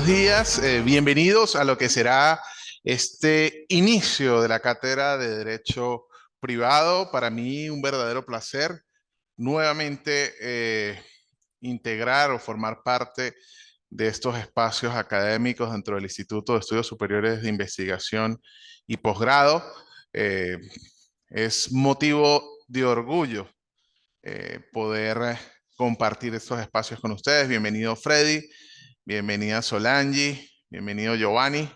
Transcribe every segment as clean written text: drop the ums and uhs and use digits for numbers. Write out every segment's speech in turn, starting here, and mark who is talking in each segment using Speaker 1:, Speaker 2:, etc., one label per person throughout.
Speaker 1: buenos días. Bienvenidos a lo que será este inicio de la cátedra de Derecho Privado. Para mí un verdadero placer nuevamente integrar o formar parte de estos espacios académicos dentro del Instituto de Estudios Superiores de Investigación y Posgrado. Eh, es motivo de orgullo poder compartir estos espacios con ustedes. Bienvenido Freddy, bienvenida Solange, bienvenido Giovanni.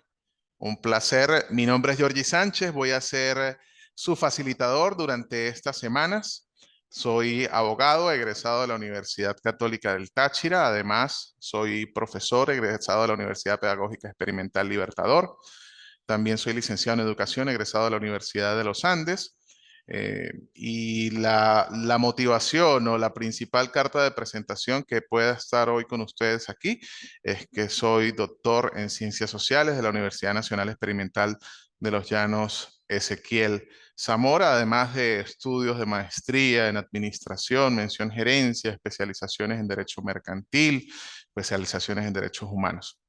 Speaker 1: Un placer. Mi nombre es Georgie Sánchez, voy a ser su facilitador durante estas semanas. Soy abogado egresado de la Universidad Católica del Táchira. Además, soy profesor egresado de la Universidad Pedagógica Experimental Libertador. También soy licenciado en Educación egresado de la Universidad de los Andes. Y la motivación o la principal carta de presentación que pueda estar hoy con ustedes aquí es que soy doctor en Ciencias Sociales de la Universidad Nacional Experimental de los Llanos Ezequiel Zamora, además de estudios de maestría en Administración, mención gerencia, especializaciones en Derecho Mercantil, especializaciones en Derechos Humanos.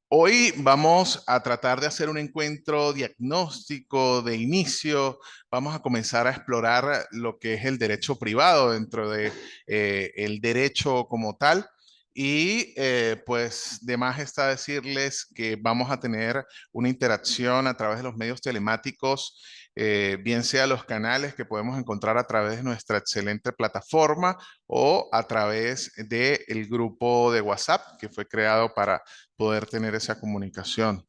Speaker 1: Hoy vamos a tratar de hacer un encuentro diagnóstico de inicio. Vamos a comenzar a explorar lo que es el derecho privado dentro de el derecho como tal. Y pues de más está decirles que vamos a tener una interacción a través de los medios telemáticos, bien sea los canales que podemos encontrar a través de nuestra excelente plataforma o a través del grupo de WhatsApp que fue creado para poder tener esa comunicación.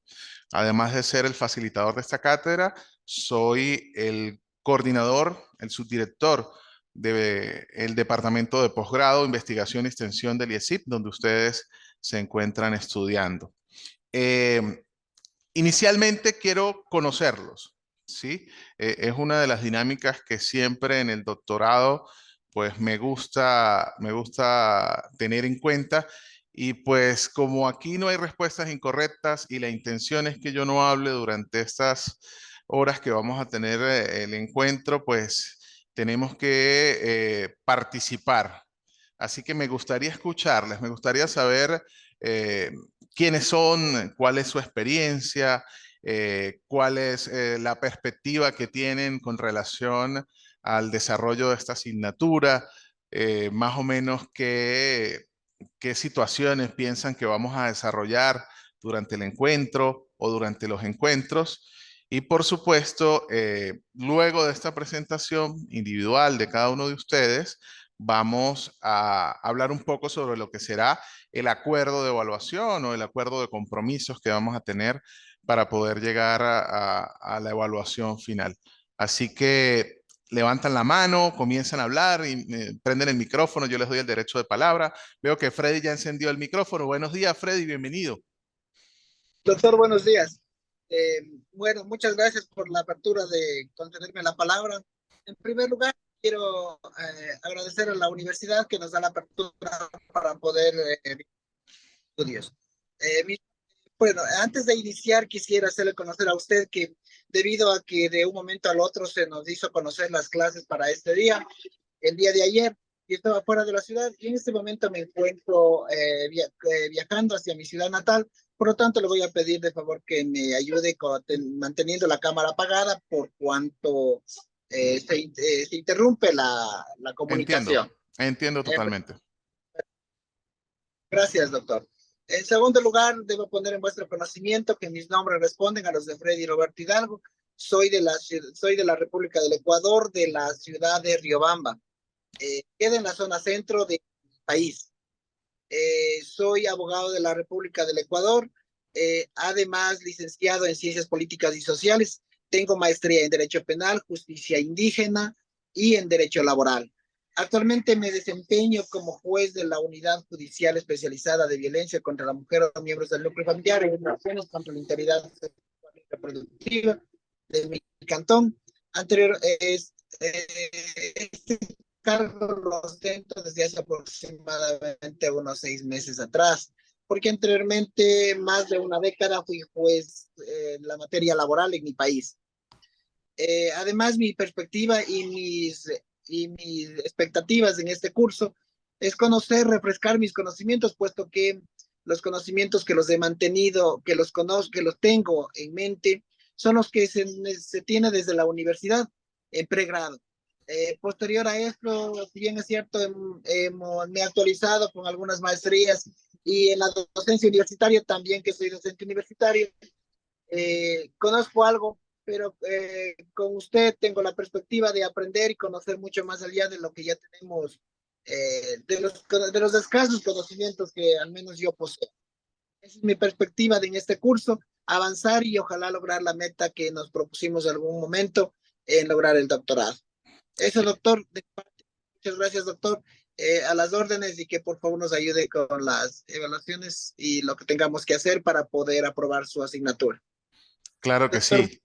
Speaker 1: Además de ser el facilitador de esta cátedra, soy el coordinador, el subdirector del Departamento de Posgrado, Investigación y Extensión del IESIP, donde ustedes se encuentran estudiando. Eh, Inicialmente quiero conocerlos, ¿sí? Es una de las dinámicas que siempre en el doctorado pues me gusta tener en cuenta y pues como aquí no hay respuestas incorrectas y la intención es que yo no hable durante estas horas que vamos a tener el encuentro, pues tenemos que participar. Así que me gustaría escucharles, me gustaría saber eh, quiénes son, cuál es su experiencia, cuál es la perspectiva que tienen con relación al desarrollo de esta asignatura, más o menos qué situaciones piensan que vamos a desarrollar durante el encuentro o durante los encuentros. Y por supuesto, luego de esta presentación individual de cada uno de ustedes, vamos a hablar un poco sobre lo que será el acuerdo de evaluación o el acuerdo de compromisos que vamos a tener para poder llegar a la evaluación final. Así que levantan la mano, comienzan a hablar y prenden el micrófono, yo les doy el derecho de palabra. Veo que Freddy ya encendió el micrófono. Buenos días, Freddy, bienvenido.
Speaker 2: Doctor, buenos días. Bueno, muchas gracias por la apertura de concederme la palabra. En primer lugar, quiero agradecer a la universidad que nos da la apertura para poder estudios. Mi Bueno, antes de iniciar, quisiera hacerle conocer a usted que debido a que de un momento al otro se nos hizo conocer las clases para este día, el día de ayer, y estaba fuera de la ciudad y en este momento me encuentro viajando hacia mi ciudad natal. Por lo tanto, le voy a pedir de favor que me ayude manteniendo la cámara apagada por cuanto se interrumpe la
Speaker 1: Entiendo,
Speaker 2: comunicación.
Speaker 1: entiendo
Speaker 2: Eh,
Speaker 1: totalmente.
Speaker 2: Gracias, doctor. En segundo lugar, debo poner en vuestro conocimiento que mis nombres responden a los de Freddy Roberto Hidalgo. Soy de la República del Ecuador, de la ciudad de Riobamba. Queda en la zona centro del país. Soy abogado de la República del Ecuador, además licenciado en Ciencias Políticas y Sociales. Tengo maestría en Derecho Penal, Justicia Indígena y en Derecho Laboral. Actualmente me desempeño como juez de la Unidad Judicial Especializada de Violencia contra la Mujer o miembros del núcleo familiar en infracciones contra la integridad sexual y reproductiva de mi cantón. Anterior, este cargo lo ostento desde hace aproximadamente unos 6 meses atrás, porque anteriormente, más de una década, fui juez en la materia laboral en mi país. Además, mi perspectiva y mis expectativas en este curso es conocer, refrescar mis conocimientos, puesto que los conocimientos que los he mantenido, que los conozco, que los tengo en mente, son los que se tiene desde la universidad en pregrado. Posterior a esto, si bien es cierto, me he actualizado con algunas maestrías y en la docencia universitaria también, que soy docente universitario, conozco algo, pero con usted tengo la perspectiva de aprender y conocer mucho más allá de lo que ya tenemos, de los escasos conocimientos que al menos yo poseo. Esa es mi perspectiva de en este curso, avanzar y ojalá lograr la meta que nos propusimos en algún momento en lograr el doctorado. Eso, doctor, de parte, muchas gracias, doctor. A las órdenes y que por favor nos ayude con las evaluaciones y lo que tengamos que hacer para poder aprobar su asignatura.
Speaker 1: Claro que
Speaker 2: Doctor,
Speaker 1: sí.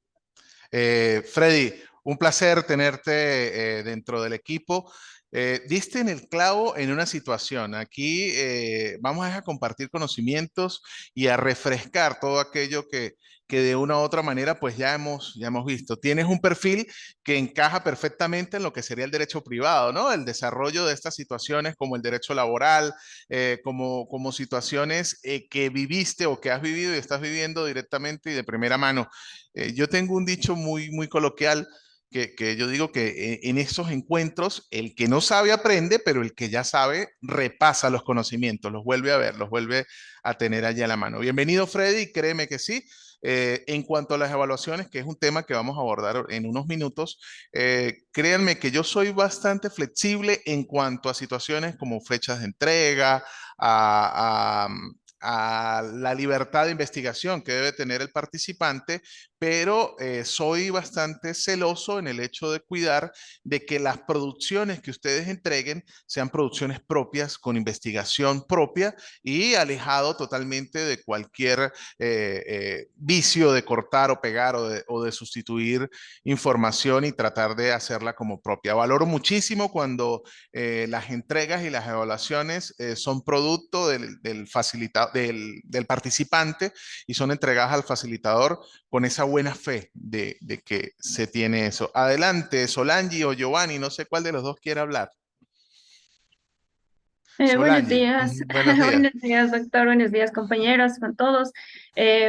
Speaker 1: Freddy, un placer tenerte dentro del equipo. Diste en el clavo en una situación. Aquí vamos a compartir conocimientos y a refrescar todo aquello que de una u otra manera pues ya hemos visto. Tienes un perfil que encaja perfectamente en lo que sería el derecho privado, ¿no? El desarrollo de estas situaciones como el derecho laboral, como situaciones que viviste o que has vivido y estás viviendo directamente y de primera mano. Yo tengo un dicho muy coloquial que yo digo que en esos encuentros el que no sabe aprende, pero el que ya sabe repasa los conocimientos, los vuelve a ver, los vuelve a tener allí a la mano. Bienvenido, Freddy, créeme que sí. En cuanto a las evaluaciones, que es un tema que vamos a abordar en unos minutos, créanme que yo soy bastante flexible en cuanto a situaciones como fechas de entrega, a, a a la libertad de investigación que debe tener el participante, pero soy bastante celoso en el hecho de cuidar de que las producciones que ustedes entreguen sean producciones propias, con investigación propia y alejado totalmente de cualquier vicio de cortar o pegar o de sustituir información y tratar de hacerla como propia. Valoro muchísimo cuando las entregas y las evaluaciones son producto del participante y son entregadas al facilitador con esa buena fe de que se tiene eso. Adelante, Solange o Giovanni, no sé cuál de los dos quiere hablar.
Speaker 3: Buenos
Speaker 1: Solange,
Speaker 3: días,
Speaker 1: buenos días.
Speaker 3: buenos días, doctor, buenos días, compañeros, con todos.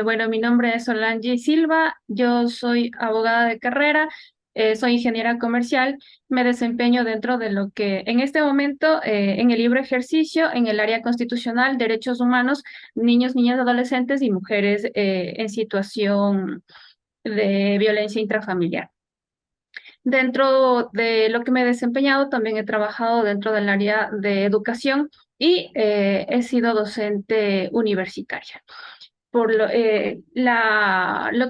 Speaker 3: Bueno, mi nombre es Solange Silva, yo soy abogada de carrera, soy ingeniera comercial, me desempeño dentro de lo que en este momento, en el libre ejercicio, en el área constitucional, derechos humanos, niños, niñas, adolescentes y mujeres en situación de violencia intrafamiliar. Dentro de lo que me he desempeñado, también he trabajado dentro del área de educación y he sido docente universitaria. Lo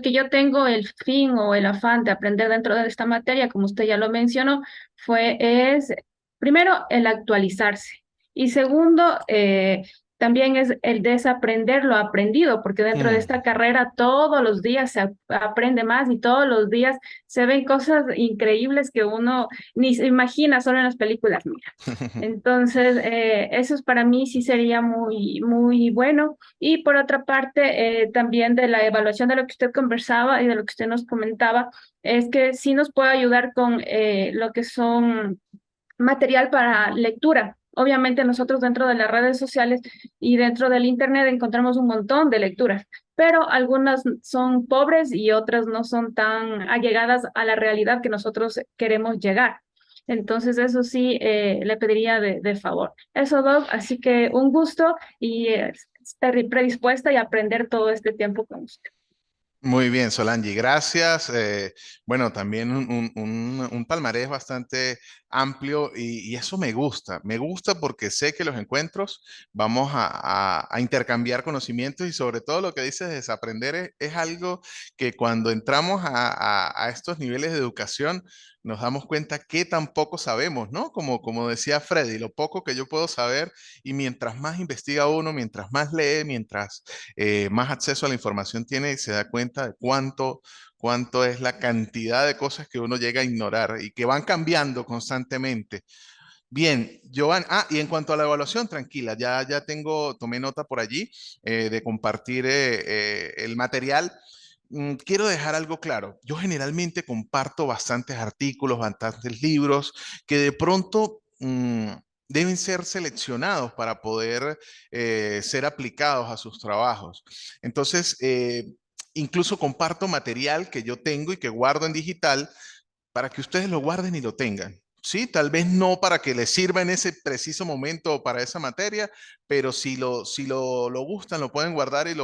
Speaker 3: que yo tengo, el fin o el afán de aprender dentro de esta materia, como usted ya lo mencionó, es primero el actualizarse y segundo, también es el desaprender lo aprendido, porque dentro de
Speaker 1: Mm.
Speaker 3: esta carrera todos los días aprende más y todos los días se ven cosas increíbles que uno ni se imagina solo en las películas, mira. Entonces, eso es para mí sí sería muy bueno. Y por otra parte, también de la evaluación de lo que usted conversaba y de lo que usted nos comentaba, es que sí nos puede ayudar con lo que son material para lectura. Obviamente nosotros dentro de las redes sociales y dentro del internet encontramos un montón de lecturas, pero algunas son pobres y otras no son tan allegadas a la realidad que nosotros queremos llegar. Entonces eso sí le pediría de favor. Eso, Doc, así que un gusto y estar predispuesta y aprender todo este tiempo con usted.
Speaker 1: Muy bien, Solange, gracias. Bueno, también un palmarés bastante amplio y eso me gusta. Me gusta porque sé que los encuentros vamos a intercambiar conocimientos y sobre todo lo que dices de desaprender es algo que cuando entramos a estos niveles de educación nos damos cuenta que tampoco sabemos, ¿no? Como decía Freddy, lo poco que yo puedo saber y mientras más investiga uno, mientras más lee, mientras más acceso a la información tiene y se da cuenta de cuánto es la cantidad de cosas que uno llega a ignorar y que van cambiando constantemente. Bien, Giovanni. Ah, y en cuanto a la evaluación, tranquila, ya tomé nota por allí de compartir el material. Quiero dejar algo claro. Yo generalmente comparto bastantes artículos, bastantes libros que de pronto deben ser seleccionados para poder ser aplicados a sus trabajos. Entonces, incluso comparto material que yo tengo y que guardo en digital para que ustedes lo guarden y lo tengan. Sí, tal vez no para que les sirva en ese preciso momento para esa materia, pero si lo gustan, lo pueden guardar y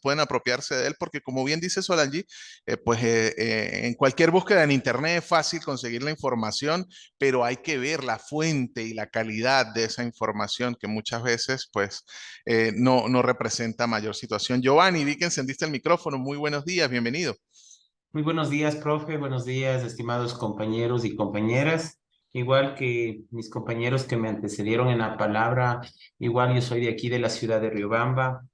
Speaker 1: pueden apropiarse de él, porque como bien dice Solange, en cualquier búsqueda en Internet es fácil conseguir la información, pero hay que ver la fuente y la calidad de esa información que muchas veces pues no representa mayor situación. Giovanni, vi que encendiste el micrófono. Muy buenos días, bienvenido.
Speaker 4: Muy buenos días, profe. Buenos días, estimados compañeros y compañeras. Igual que mis compañeros que me antecedieron en la palabra, igual yo soy de aquí de la ciudad de Riobamba,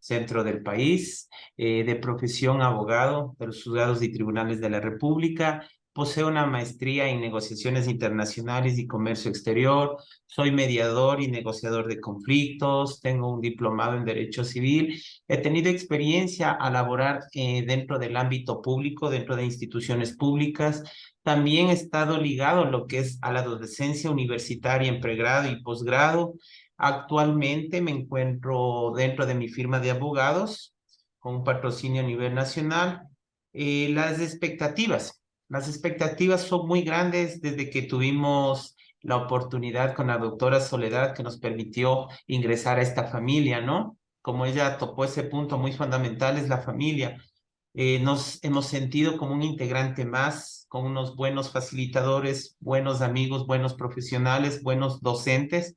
Speaker 4: centro del país, de profesión abogado de los juzgados y tribunales de la República. Poseo una maestría en negociaciones internacionales y comercio exterior. Soy mediador y negociador de conflictos. Tengo un diplomado en Derecho Civil. He tenido experiencia a laborar dentro del ámbito público, dentro de instituciones públicas. También he estado ligado a lo que es a la docencia universitaria en pregrado y posgrado. Actualmente me encuentro dentro de mi firma de abogados con un patrocinio a nivel nacional. Las expectativas. Las expectativas son muy grandes desde que tuvimos la oportunidad con la doctora Soledad que nos permitió ingresar a esta familia, ¿no? Como ella topó ese punto muy fundamental, es la familia. Nos hemos sentido como un integrante más, con unos buenos facilitadores, buenos amigos, buenos profesionales, buenos docentes.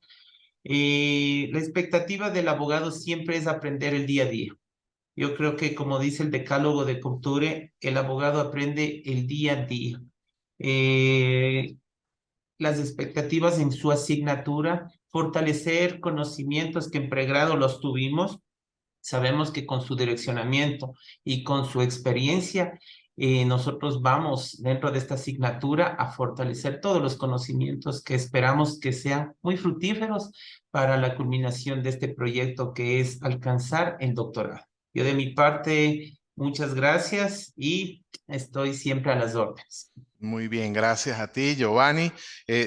Speaker 4: La expectativa del abogado siempre es aprender el día a día. Yo creo que, como dice el decálogo de Couture, el abogado aprende el día a día. Eh, las expectativas en su asignatura, fortalecer conocimientos que en pregrado los tuvimos. Sabemos que con su direccionamiento y con su experiencia, nosotros vamos dentro de esta asignatura a fortalecer todos los conocimientos que esperamos que sean muy fructíferos para la culminación de este proyecto que es alcanzar el doctorado. Yo de mi parte, muchas gracias y estoy siempre a las órdenes.
Speaker 1: Muy bien, gracias a ti, Giovanni.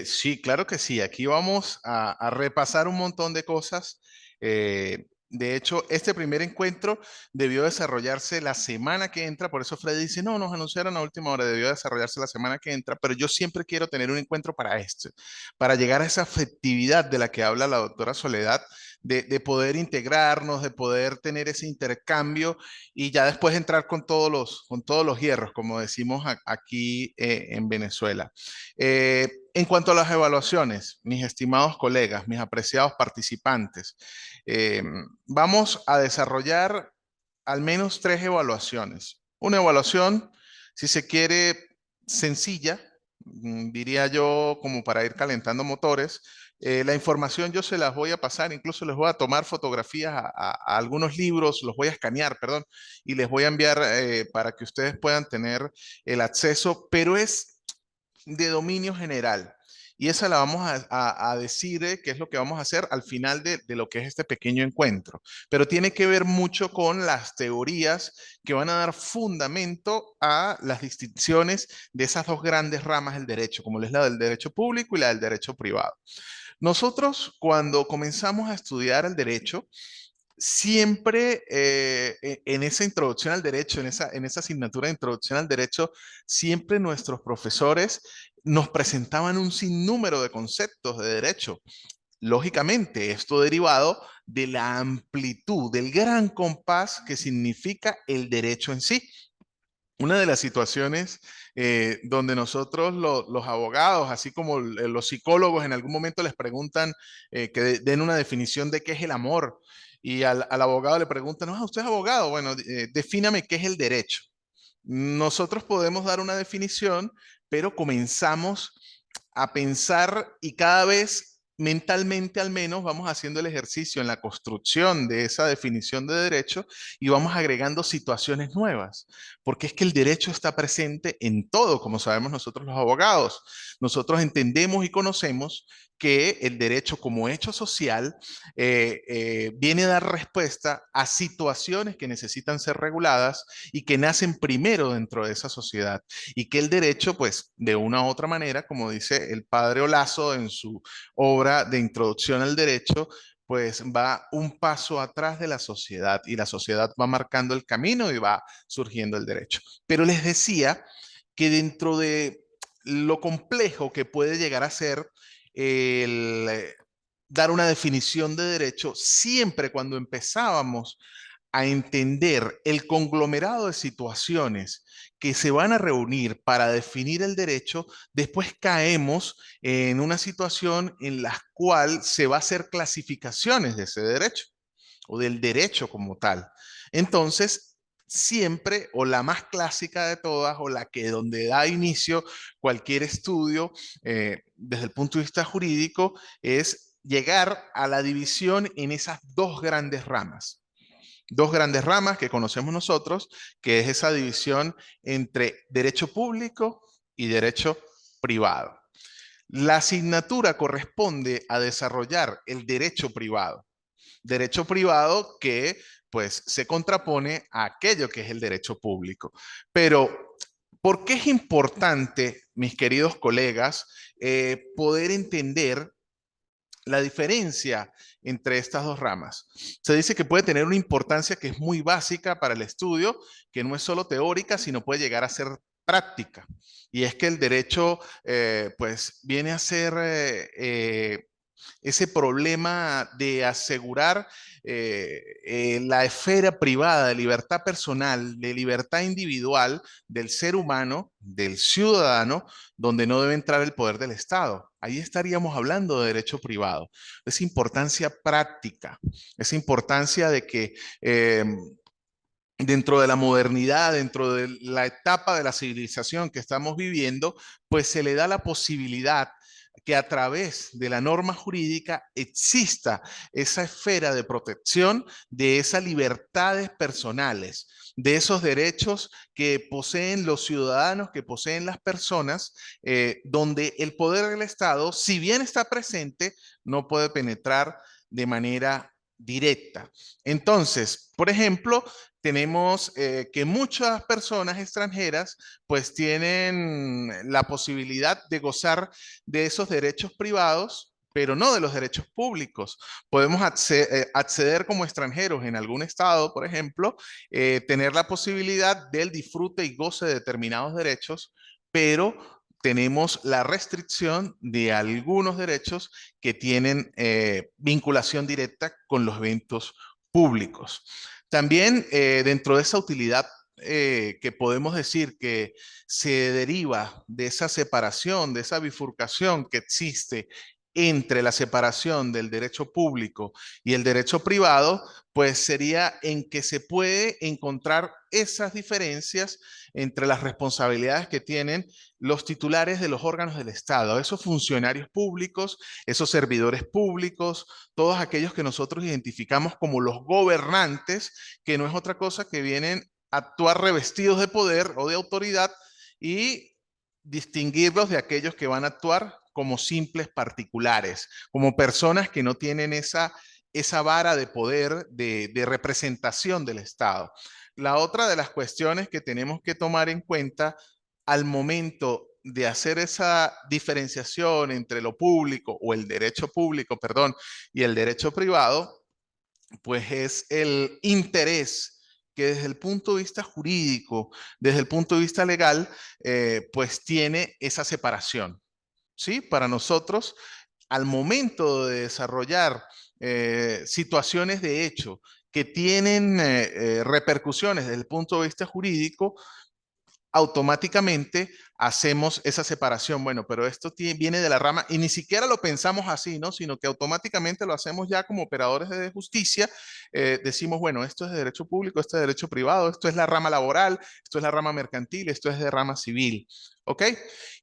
Speaker 1: Sí, claro que sí. Aquí vamos a repasar un montón de cosas. De hecho, este primer encuentro debió desarrollarse la semana que entra. Por eso Freddy dice, no, nos anunciaron a última hora, debió desarrollarse la semana que entra, pero yo siempre quiero tener un encuentro para esto, para llegar a esa afectividad de la que habla la doctora Soledad, de poder integrarnos, de poder tener ese intercambio y ya después entrar con todos los hierros, como decimos aquí en Venezuela. En cuanto a las evaluaciones, mis estimados colegas, mis apreciados participantes, vamos a desarrollar al menos 3 evaluaciones. Una evaluación, si se quiere, sencilla, diría yo, como para ir calentando motores. La información yo se las voy a pasar, incluso les voy a tomar fotografías a algunos libros, los voy a escanear, perdón, y les voy a enviar para que ustedes puedan tener el acceso, pero es de dominio general. Y esa la vamos a decir qué es lo que vamos a hacer al final de lo que es este pequeño encuentro. Pero tiene que ver mucho con las teorías que van a dar fundamento a las distinciones de esas dos grandes ramas del derecho, como es la del derecho público y la del derecho privado. Nosotros, cuando comenzamos a estudiar el derecho, siempre en esa introducción al derecho, en esa asignatura de introducción al derecho, siempre nuestros profesores nos presentaban un sinnúmero de conceptos de derecho. Lógicamente, esto derivado de la amplitud, del gran compás que significa el derecho en sí. Una de las situaciones donde nosotros los abogados, así como los psicólogos en algún momento les preguntan que den una definición de qué es el amor y al abogado le preguntan, no, usted es abogado, bueno, defíname qué es el derecho. Nosotros podemos dar una definición, pero comenzamos a pensar y cada vez mentalmente al menos vamos haciendo el ejercicio en la construcción de esa definición de derecho y vamos agregando situaciones nuevas, porque es que el derecho está presente en todo, como sabemos nosotros los abogados. Nosotros entendemos y conocemos que el derecho como hecho social viene a dar respuesta a situaciones que necesitan ser reguladas y que nacen primero dentro de esa sociedad, y que el derecho, pues, de una u otra manera, como dice el padre Olazo en su obra de Introducción al Derecho, pues va un paso atrás de la sociedad, y la sociedad va marcando el camino y va surgiendo el derecho. Pero les decía que dentro de lo complejo que puede llegar a ser el dar una definición de derecho, siempre cuando empezábamos a entender el conglomerado de situaciones que se van a reunir para definir el derecho, después caemos en una situación en la cual se va a hacer clasificaciones de ese derecho o del derecho como tal. Entonces, siempre, o la más clásica de todas, o la que donde da inicio cualquier estudio desde el punto de vista jurídico, es llegar a la división en esas dos grandes ramas. Dos grandes ramas que conocemos nosotros, que es esa división entre derecho público y derecho privado. La asignatura corresponde a desarrollar el derecho privado. Derecho privado que pues se contrapone a aquello que es el derecho público. Pero, ¿por qué es importante, mis queridos colegas, poder entender la diferencia entre estas dos ramas? Se dice que puede tener una importancia que es muy básica para el estudio, que no es solo teórica, sino puede llegar a ser práctica. Y es que el derecho, pues, viene a ser ese problema de asegurar la esfera privada de libertad personal, de libertad individual del ser humano, del ciudadano, donde no debe entrar el poder del Estado. Ahí estaríamos hablando de derecho privado. Esa importancia práctica, esa importancia de que dentro de la modernidad, dentro de la etapa de la civilización que estamos viviendo, pues se le da la posibilidad que a través de la norma jurídica exista esa esfera de protección de esas libertades personales, de esos derechos que poseen los ciudadanos, que poseen las personas, donde el poder del Estado, si bien está presente, no puede penetrar de manera directa. Entonces, por ejemplo, tenemos que muchas personas extranjeras pues tienen la posibilidad de gozar de esos derechos privados, pero no de los derechos públicos. Podemos acceder como extranjeros en algún estado, por ejemplo, tener la posibilidad del disfrute y goce de determinados derechos, pero tenemos la restricción de algunos derechos que tienen vinculación directa con los eventos públicos. También dentro de esa utilidad que podemos decir que se deriva de esa separación, de esa bifurcación que existe entre la separación del derecho público y el derecho privado, pues sería en que se puede encontrar esas diferencias entre las responsabilidades que tienen los titulares de los órganos del Estado, esos funcionarios públicos, esos servidores públicos, todos aquellos que nosotros identificamos como los gobernantes, que no es otra cosa que vienen a actuar revestidos de poder o de autoridad, y distinguirlos de aquellos que van a actuar como simples particulares, como personas que no tienen esa vara de poder, de representación del Estado. La otra de las cuestiones que tenemos que tomar en cuenta al momento de hacer esa diferenciación entre lo público o el derecho público, perdón, y el derecho privado, pues es el interés que desde el punto de vista jurídico, desde el punto de vista legal, pues tiene esa separación. ¿Sí? Para nosotros, al momento de desarrollar situaciones de hecho que tienen repercusiones desde el punto de vista jurídico, automáticamente hacemos esa separación. Bueno, pero esto viene de la rama, y ni siquiera lo pensamos así, ¿no? Sino que automáticamente lo hacemos ya como operadores de justicia. Decimos, bueno, esto es de derecho público, esto es de derecho privado, esto es la rama laboral, esto es la rama mercantil, esto es de rama civil, ¿ok?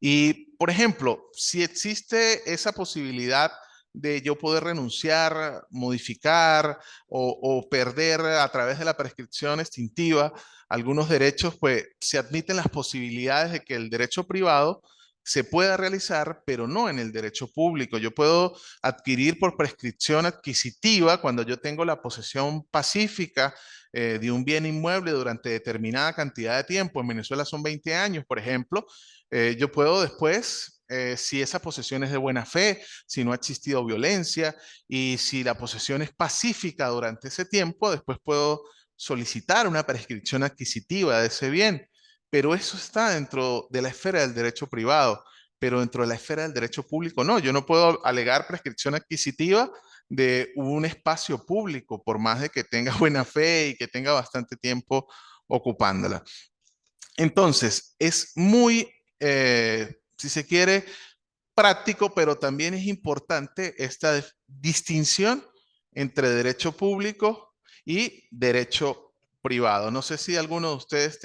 Speaker 1: Y, por ejemplo, si existe esa posibilidad de yo poder renunciar, modificar o perder a través de la prescripción extintiva algunos derechos, pues se admiten las posibilidades de que el derecho privado se pueda realizar, pero no en el derecho público. Yo puedo adquirir por prescripción adquisitiva cuando yo tengo la posesión pacífica de un bien inmueble durante determinada cantidad de tiempo. En Venezuela son 20 años, por ejemplo. Yo puedo después, si esa posesión es de buena fe, si no ha existido violencia y si la posesión es pacífica durante ese tiempo, después puedo solicitar una prescripción adquisitiva de ese bien. Pero eso está dentro de la esfera del derecho privado, pero dentro de la esfera del derecho público no. Yo no puedo alegar prescripción adquisitiva de un espacio público, por más de que tenga buena fe y que tenga bastante tiempo ocupándola. Entonces, es muy, si se quiere, práctico, pero también es importante esta distinción entre derecho público y derecho privado. No sé si alguno de ustedes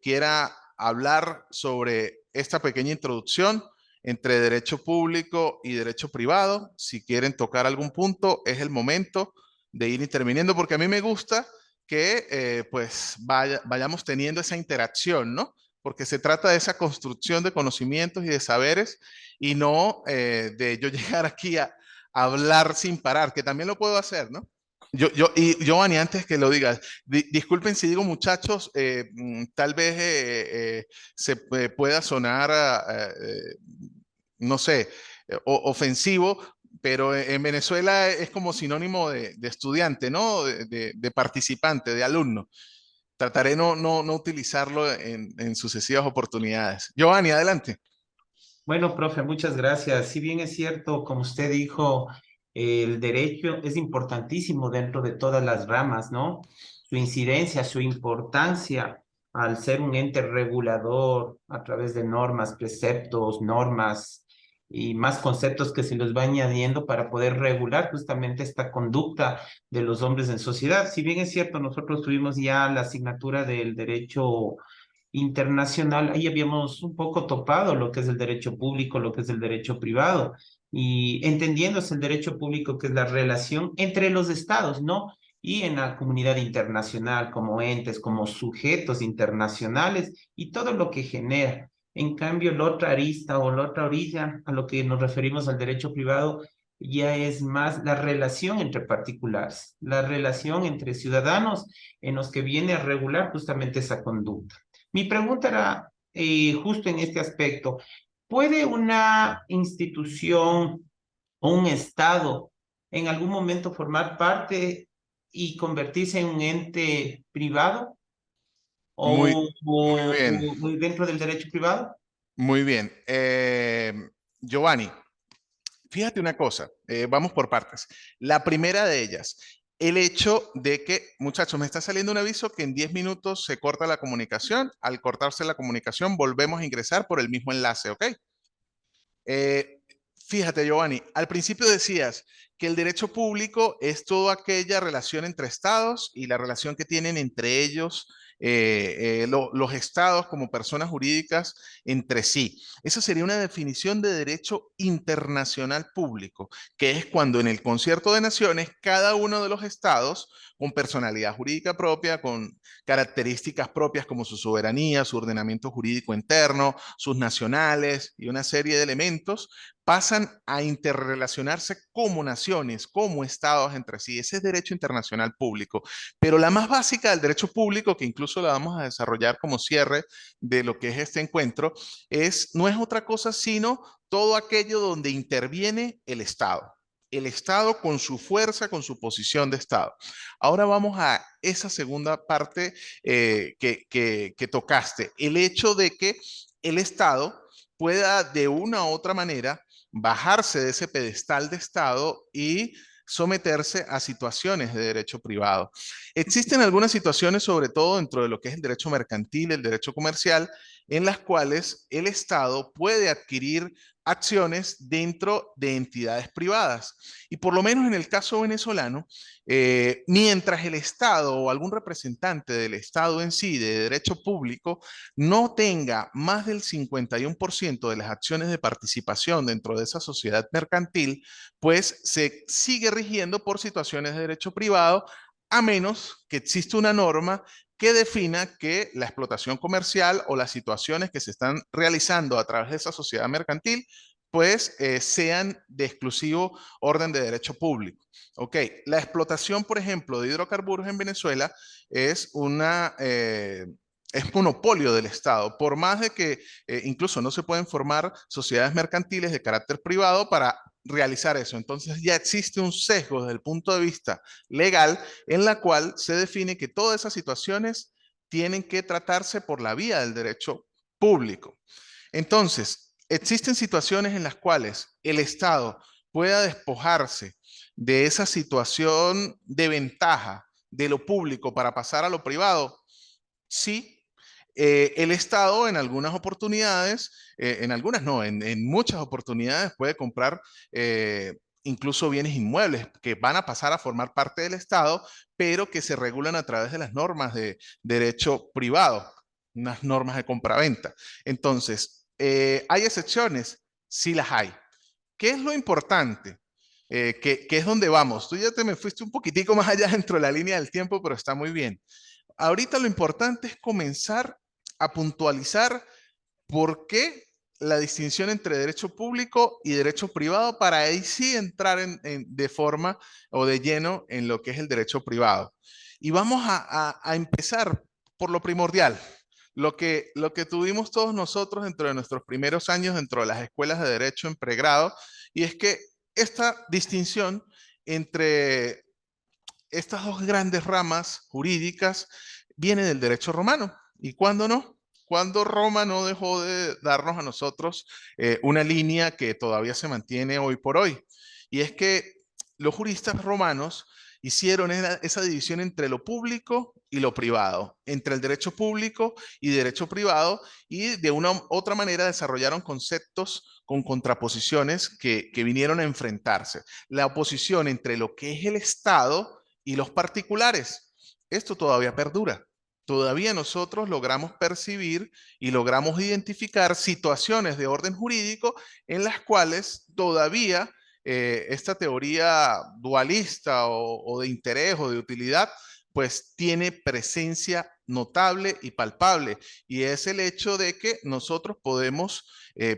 Speaker 1: quiera hablar sobre esta pequeña introducción entre derecho público y derecho privado. Si quieren tocar algún punto, es el momento de ir interviniendo, porque a mí me gusta que pues vayamos teniendo esa interacción, ¿no? Porque se trata de esa construcción de conocimientos y de saberes y no de yo llegar aquí a hablar sin parar, que también lo puedo hacer, ¿no? Y Giovanni, antes que lo digas, disculpen si digo muchachos, tal vez se pueda sonar, no sé, ofensivo, pero en Venezuela es como sinónimo de estudiante, ¿no? De participante, de alumno. Trataré no utilizarlo en sucesivas oportunidades. Giovanni, adelante.
Speaker 4: Bueno, profe, muchas gracias. Si bien es cierto, como usted dijo, el derecho es importantísimo dentro de todas las ramas, ¿no? Su incidencia, su importancia al ser un ente regulador a través de normas, preceptos, normas y más conceptos que se les va añadiendo para poder regular justamente esta conducta de los hombres en sociedad. Si bien es cierto, nosotros tuvimos ya la asignatura del derecho internacional, ahí habíamos un poco topado lo que es el derecho público, lo que es el derecho privado, y entendiéndose el derecho público que es la relación entre los estados, ¿no? Y en la comunidad internacional como entes, como sujetos internacionales y todo lo que genera. En cambio, la otra arista o la otra orilla a lo que nos referimos al derecho privado ya es más la relación entre particulares, la relación entre ciudadanos en los que viene a regular justamente esa conducta. Mi pregunta era justo en este aspecto. ¿Puede una institución o un Estado en algún momento formar parte y convertirse en un ente privado
Speaker 1: Muy, muy bien,
Speaker 4: o dentro del derecho privado?
Speaker 1: muy bien. Giovanni, fíjate una cosa, vamos por partes. La primera de ellas, el hecho de que, muchachos, me está saliendo un aviso que en 10 minutos se corta la comunicación. Al cortarse la comunicación, volvemos a ingresar por el mismo enlace, ¿ok? Eh, Fíjate, Giovanni, al principio decías que el derecho público es toda aquella relación entre estados y la relación que tienen entre ellos los estados como personas jurídicas entre sí. Esa sería una definición de derecho internacional público, que es cuando en el concierto de naciones cada uno de los estados con personalidad jurídica propia, con características propias como su soberanía, su ordenamiento jurídico interno, sus nacionales y una serie de elementos, pasan a interrelacionarse como naciones, como estados entre sí. Ese es derecho internacional público. Pero la más básica del derecho público, que incluso la vamos a desarrollar como cierre de lo que es este encuentro, no es otra cosa sino todo aquello donde interviene el Estado. El Estado con su fuerza, con su posición de Estado. Ahora vamos a esa segunda parte que tocaste, el hecho de que el Estado pueda de una u otra manera bajarse de ese pedestal de Estado y someterse a situaciones de derecho privado. Existen algunas situaciones, sobre todo dentro de lo que es el derecho mercantil, el derecho comercial, en las cuales el Estado puede adquirir acciones dentro de entidades privadas. Y por lo menos en el caso venezolano, mientras el Estado o algún representante del Estado en sí, de derecho público, no tenga más del 51% de las acciones de participación dentro de esa sociedad mercantil, pues se sigue rigiendo por situaciones de derecho privado, a menos que exista una norma que defina que la explotación comercial o las situaciones que se están realizando a través de esa sociedad mercantil, pues sean de exclusivo orden de derecho público. Ok, la explotación, por ejemplo, de hidrocarburos en Venezuela es es monopolio del Estado, por más de que incluso no se pueden formar sociedades mercantiles de carácter privado para realizar eso. Entonces ya existe un sesgo desde el punto de vista legal en la cual se define que todas esas situaciones tienen que tratarse por la vía del derecho público. Entonces, existen situaciones en las cuales el Estado pueda despojarse de esa situación de ventaja de lo público para pasar a lo privado. Sí, el Estado en algunas oportunidades, en algunas no, en muchas oportunidades puede comprar incluso bienes inmuebles que van a pasar a formar parte del Estado, pero que se regulan a través de las normas de derecho privado, unas normas de compraventa. Entonces, ¿hay excepciones? Sí las hay. ¿Qué es lo importante? Que es donde vamos. Tú ya te me fuiste un poquitico más allá dentro de la línea del tiempo, pero está muy bien. Ahorita lo importante es comenzar a puntualizar por qué la distinción entre derecho público y derecho privado para ahí sí entrar de forma o de lleno en lo que es el derecho privado. Y vamos a empezar por lo primordial, lo que tuvimos todos nosotros dentro de nuestros primeros años dentro de las escuelas de derecho en pregrado, y es que esta distinción entre estas dos grandes ramas jurídicas viene del derecho romano. ¿Y cuándo no? Cuando Roma no dejó de darnos a nosotros una línea que todavía se mantiene hoy por hoy. Y es que los juristas romanos hicieron esa división entre lo público y lo privado, entre el derecho público y derecho privado, y de una u otra manera desarrollaron conceptos con contraposiciones que vinieron a enfrentarse. La oposición entre lo que es el Estado y los particulares. Esto todavía perdura. Todavía nosotros logramos percibir y logramos identificar situaciones de orden jurídico en las cuales todavía esta teoría dualista o de interés o de utilidad pues tiene presencia notable y palpable, y es el hecho de que nosotros podemos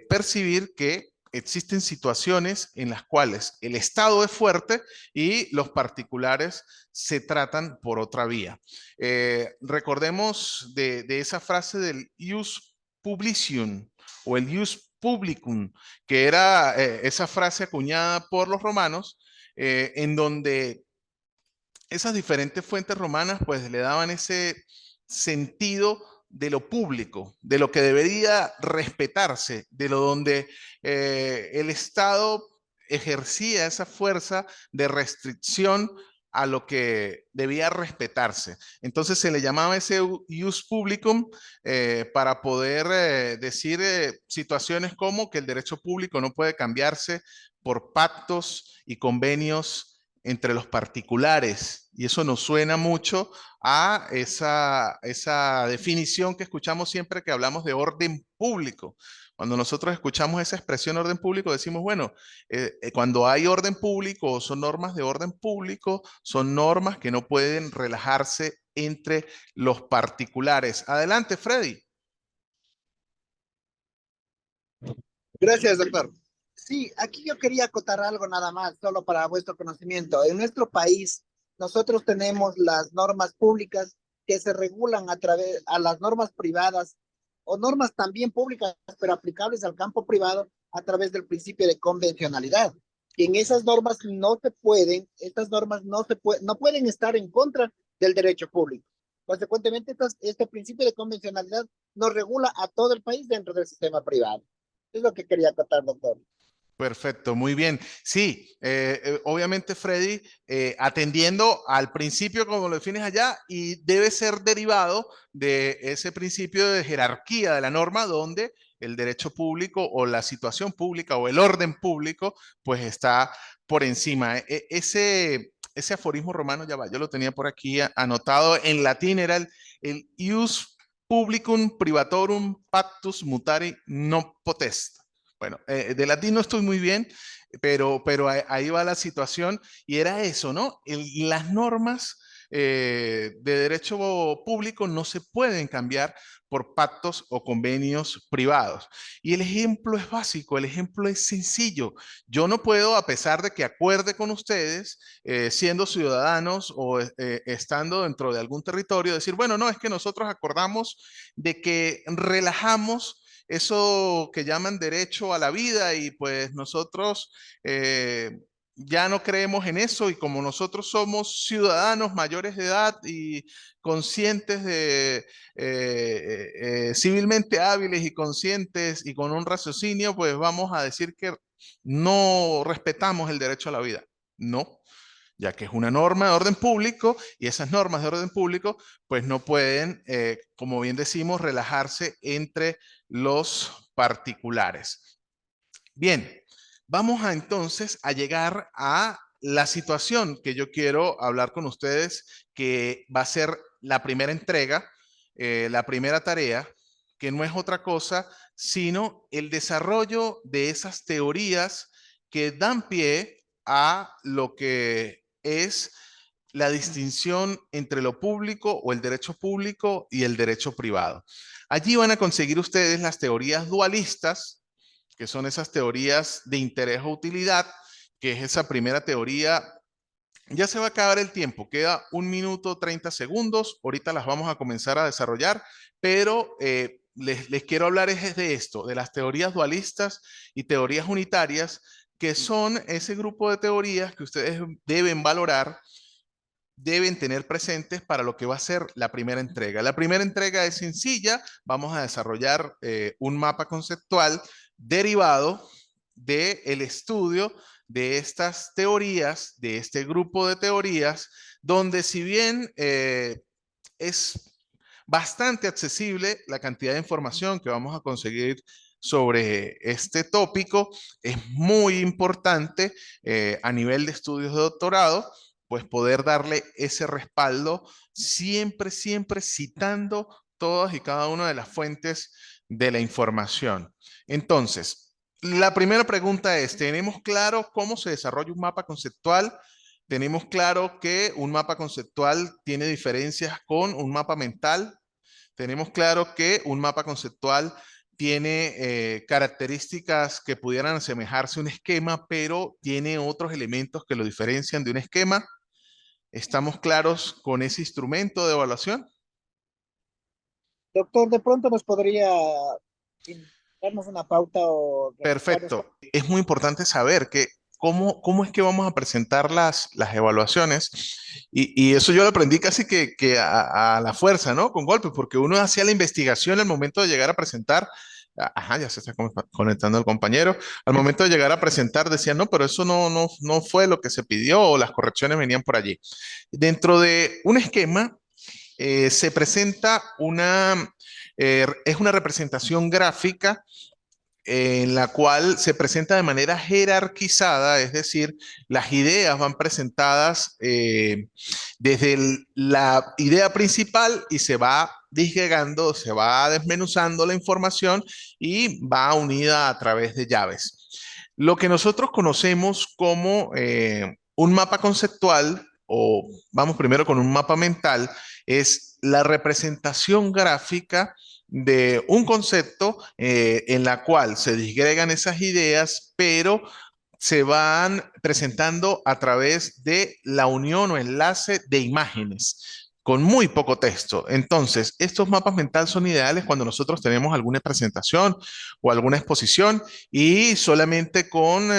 Speaker 1: percibir que existen situaciones en las cuales el Estado es fuerte y los particulares se tratan por otra vía. Recordemos de esa frase del ius publicium o el ius publicum, que era esa frase acuñada por los romanos, en donde esas diferentes fuentes romanas pues le daban ese sentido de lo público, de lo que debería respetarse, de lo donde el Estado ejercía esa fuerza de restricción a lo que debía respetarse. Entonces se le llamaba ese ius publicum para poder decir situaciones como que el derecho público no puede cambiarse por pactos y convenios entre los particulares, y eso nos suena mucho a esa definición que escuchamos siempre que hablamos de orden público. Cuando nosotros escuchamos esa expresión orden público, decimos, bueno, cuando hay orden público o son normas de orden público, son normas que no pueden relajarse entre los particulares. Adelante, Freddy.
Speaker 2: Gracias, doctor. Sí, aquí yo quería acotar algo nada más, solo para vuestro conocimiento. En nuestro país, nosotros tenemos las normas públicas que se regulan a través a las normas privadas o normas también públicas, pero aplicables al campo privado a través del principio de convencionalidad. Y en esas normas no se pueden, estas normas no pueden estar en contra del derecho público. Consecuentemente, este principio de convencionalidad nos regula a todo el país dentro del sistema privado. Es lo que quería acotar, doctor.
Speaker 1: Perfecto, muy bien. Sí, obviamente, Freddy, atendiendo al principio como lo defines allá, y debe ser derivado de ese principio de jerarquía de la norma donde el derecho público o la situación pública o el orden público pues está por encima. Ese aforismo romano, ya va, yo lo tenía por aquí anotado, en latín era el ius publicum privatorum pactus mutari non potest. Bueno, de latín no estoy muy bien, pero ahí va la situación, y era eso, ¿no? Las normas de derecho público no se pueden cambiar por pactos o convenios privados. Y el ejemplo es básico, el ejemplo es sencillo. Yo no puedo, a pesar de que acuerde con ustedes, siendo ciudadanos o estando dentro de algún territorio, decir, bueno, no, es que nosotros acordamos de que relajamos eso que llaman derecho a la vida y pues nosotros ya no creemos en eso y como nosotros somos ciudadanos mayores de edad y conscientes de, civilmente hábiles y conscientes y con un raciocinio, pues vamos a decir que no respetamos el derecho a la vida. No, ya que es una norma de orden público y esas normas de orden público pues no pueden, como bien decimos, relajarse entre los particulares. Bien, vamos a entonces a llegar a la situación que yo quiero hablar con ustedes, que va a ser la primera entrega, la primera tarea, que no es otra cosa, sino el desarrollo de esas teorías que dan pie a lo que es la distinción entre lo público o el derecho público y el derecho privado. Allí van a conseguir ustedes las teorías dualistas, que son esas teorías de interés o utilidad, que es esa primera teoría. Ya se va a acabar el tiempo, queda 1 minuto 30 segundos, ahorita las vamos a comenzar a desarrollar, pero les quiero hablar es de esto, de las teorías dualistas y teorías unitarias, que son ese grupo de teorías que ustedes deben valorar, deben tener presentes para lo que va a ser la primera entrega. La primera entrega es sencilla, vamos a desarrollar un mapa conceptual derivado del estudio de estas teorías, de este grupo de teorías, donde si bien es bastante accesible la cantidad de información que vamos a conseguir sobre este tópico, es muy importante a nivel de estudios de doctorado, pues poder darle ese respaldo siempre, siempre citando todas y cada una de las fuentes de la información. Entonces, la primera pregunta es, ¿tenemos claro cómo se desarrolla un mapa conceptual? Tenemos claro que un mapa conceptual tiene diferencias con un mapa mental. Tenemos claro que un mapa conceptual tiene características que pudieran asemejarse a un esquema, pero tiene otros elementos que lo diferencian de un esquema. ¿Estamos claros con ese instrumento de evaluación?
Speaker 2: Doctor, de pronto nos podría darnos una pauta o recordarnos.
Speaker 1: Perfecto. Es muy importante saber que cómo es que vamos a presentar las evaluaciones. Y eso yo lo aprendí casi que a la fuerza, ¿no? Con golpes, porque uno hacía la investigación al momento de llegar a presentar. Ajá, ya se está conectando el compañero. Al momento de llegar a presentar decía, no, pero eso no fue lo que se pidió o las correcciones venían por allí. Dentro de un esquema se presenta es una representación gráfica en la cual se presenta de manera jerarquizada, es decir, las ideas van presentadas desde la idea principal y se va disgregando, se va desmenuzando la información y va unida a través de llaves. Lo que nosotros conocemos como un mapa conceptual, o vamos primero con un mapa mental, es la representación gráfica de un concepto en la cual se disgregan esas ideas, pero se van presentando a través de la unión o enlace de imágenes con muy poco texto. Entonces, estos mapas mentales son ideales cuando nosotros tenemos alguna presentación o alguna exposición y solamente con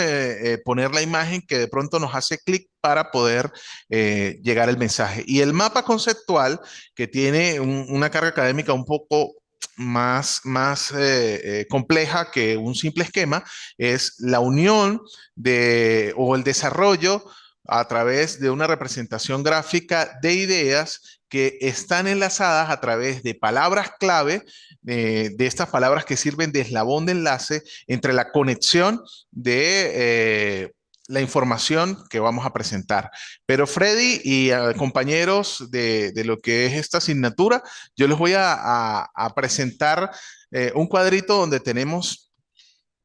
Speaker 1: poner la imagen que de pronto nos hace clic para poder llegar al mensaje. Y el mapa conceptual, que tiene una carga académica un poco más compleja que un simple esquema, es la unión o el desarrollo a través de una representación gráfica de ideas que están enlazadas a través de palabras clave, de estas palabras que sirven de eslabón de enlace entre la conexión de la información que vamos a presentar. Pero Freddy y compañeros de lo que es esta asignatura, yo les voy a presentar un cuadrito donde tenemos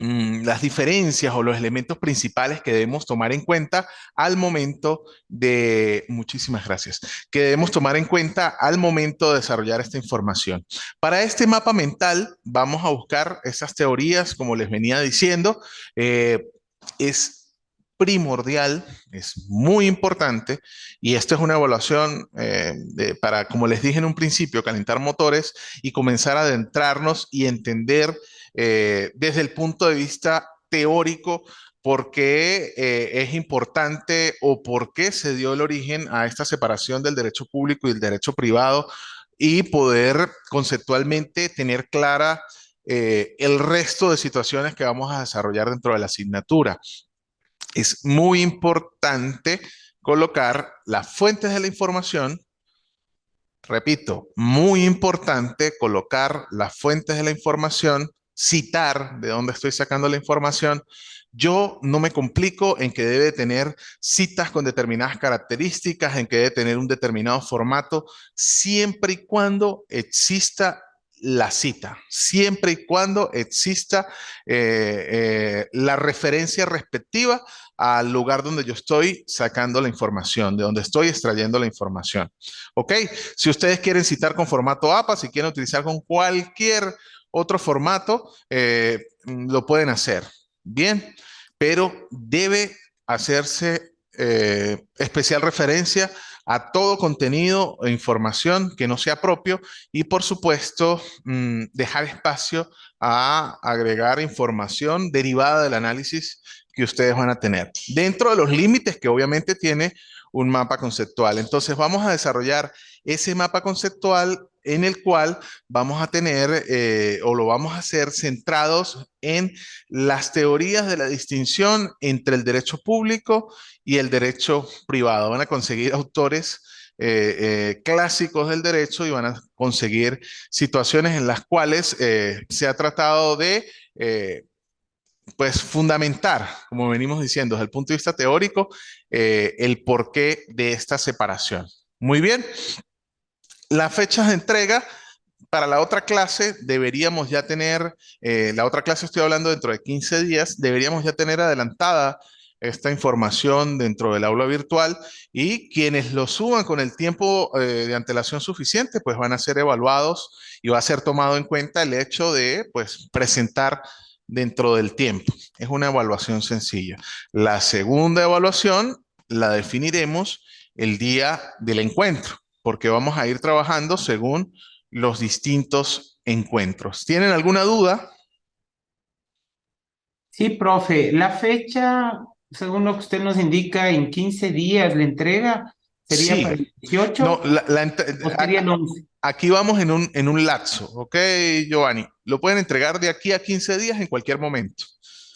Speaker 1: las diferencias o los elementos principales que debemos tomar en cuenta al momento de, muchísimas gracias, que debemos tomar en cuenta al momento de desarrollar esta información. Para este mapa mental vamos a buscar esas teorías, como les venía diciendo, es primordial, es muy importante, y esto es una evaluación para, como les dije en un principio, calentar motores y comenzar a adentrarnos y entender desde el punto de vista teórico por qué es importante o por qué se dio el origen a esta separación del derecho público y el derecho privado y poder conceptualmente tener clara el resto de situaciones que vamos a desarrollar dentro de la asignatura. Es muy importante colocar las fuentes de la información. Repito, muy importante colocar las fuentes de la información, citar de dónde estoy sacando la información. Yo no me complico en que debe tener citas con determinadas características, en que debe tener un determinado formato, siempre y cuando exista la cita, siempre y cuando exista la referencia respectiva al lugar donde yo estoy sacando la información, de donde estoy extrayendo la información. ¿Ok? Si ustedes quieren citar con formato APA, si quieren utilizar con cualquier otro formato, lo pueden hacer. Bien, pero debe hacerse especial referencia a todo contenido e información que no sea propio y, por supuesto, dejar espacio a agregar información derivada del análisis que ustedes van a tener, dentro de los límites que obviamente tiene un mapa conceptual. Entonces vamos a desarrollar ese mapa conceptual en el cual vamos a tener o lo vamos a hacer centrados en las teorías de la distinción entre el derecho público y el derecho privado. Van a conseguir autores clásicos del derecho y van a conseguir situaciones en las cuales se ha tratado de pues fundamentar, como venimos diciendo, desde el punto de vista teórico, el porqué de esta separación. Muy bien. Las fechas de entrega para la otra clase deberíamos ya tener, la otra clase estoy hablando dentro de 15 días, deberíamos ya tener adelantada esta información dentro del aula virtual y quienes lo suban con el tiempo de antelación suficiente, pues van a ser evaluados y va a ser tomado en cuenta el hecho de, pues, presentar dentro del tiempo. Es una evaluación sencilla. La segunda evaluación la definiremos el día del encuentro, porque vamos a ir trabajando según los distintos encuentros. ¿Tienen alguna duda?
Speaker 4: Sí, profe, la fecha, según lo que usted nos indica, en 15 días la entrega sería para
Speaker 1: Sí.
Speaker 4: el 18
Speaker 1: No,
Speaker 4: o sería el 11.
Speaker 1: aquí vamos en un lapso, ¿ok, Giovanni? Lo pueden entregar de aquí a 15 días en cualquier momento.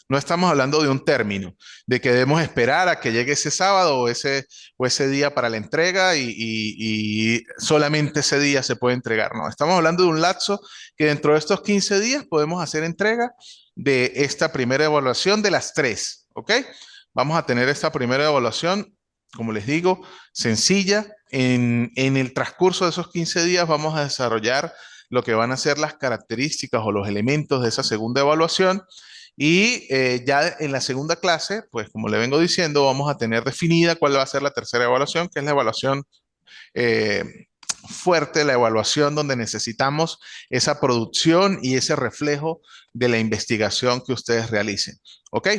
Speaker 1: No estamos hablando de un término, de que debemos esperar a que llegue ese sábado o ese día para la entrega y solamente ese día se puede entregar. No, estamos hablando de un lapso que dentro de estos 15 días podemos hacer entrega de esta primera evaluación de las tres, ¿ok? Vamos a tener esta primera evaluación, como les digo, sencilla. En el transcurso de esos 15 días vamos a desarrollar lo que van a ser las características o los elementos de esa segunda evaluación. Y ya en la segunda clase, pues como le vengo diciendo, vamos a tener definida cuál va a ser la tercera evaluación, que es la evaluación eh, fuerte, la evaluación donde necesitamos esa producción y ese reflejo de la investigación que ustedes realicen. ¿Ok?